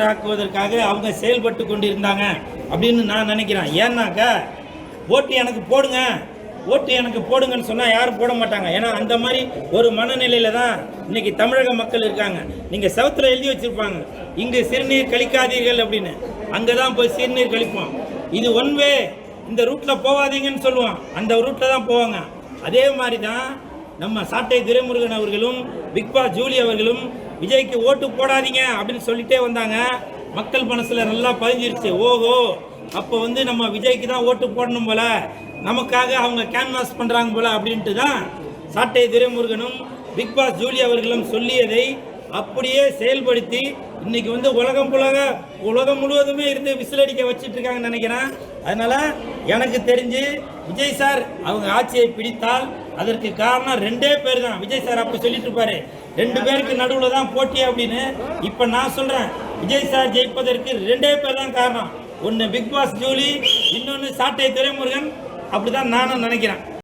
ஆக்குவதற்காக அவங்க செயல்பட்டு கொண்டிருந்தாங்க அப்படின்னு நான் நினைக்கிறேன். ஏன்னாக்கா ஓட்டு எனக்கு போடுங்க, ஓட்டு எனக்கு போடுங்கன்னு சொன்னால் யாரும் போட மாட்டாங்க. ஏன்னா அந்த மாதிரி ஒரு மனநிலையில தான் இன்னைக்கு தமிழக மக்கள் இருக்காங்க. நீங்கள் சவுத்தில் எழுதி வச்சிருப்பாங்க, இங்கு சிறுநீர் கழிக்காதீர்கள் அப்படின்னு. அங்கே தான் போய் சிறுநீர் கழிப்போம். இது ஒன் வே, இந்த ரூட்டில் போகாதீங்கன்னு சொல்லுவோம், அந்த ரூட்டில் தான் போவாங்க. அதே மாதிரி தான் நம்ம சாட்டை துரைமுருகன் அவர்களும் பிக் பாஸ் ஜூலி அவர்களும் விஜய்க்கு ஓட்டு போடாதீங்க அப்படின்னு சொல்லிட்டே வந்தாங்க. மக்கள் மனசுல நல்லா பதிஞ்சிருச்சு. ஓஹோ, அப்போ வந்து நம்ம விஜய்க்கு தான் ஓட்டு போடணும் போல, நமக்காக அவங்க கேன்வாஸ் பண்றாங்க போல அப்படின்ட்டு தான் சாட்டை துரைமுருகனும் பிக் பாஸ் ஜூலி அவர்களும் சொல்லியதை அப்படியே செயல்படுத்தி இன்னைக்கு வந்து உலகம் முழுவதுமே இருந்து விசிலடிக்க வச்சுட்டு இருக்காங்கன்னு நினைக்கிறேன். அதனால எனக்கு தெரிஞ்சு விஜய் சார் அவங்க ஆட்சியை பிடித்தால் அதற்கு காரணம் ரெண்டே பேர் தான். விஜய் சார் அப்போ சொல்லிட்டு இருப்பாரு, 2 பேருக்கு நடுவில் தான் போட்டி அப்படின்னு. இப்போ நான் சொல்றேன், விஜய் சார் ஜெயிப்பதற்கு 2 பேர் தான் காரணம். ஒன்று பிக் பாஸ் ஜூலி, இன்னொன்று சாட்டை துரைமுருகன். அப்படிதான் நானும் நினைக்கிறேன்.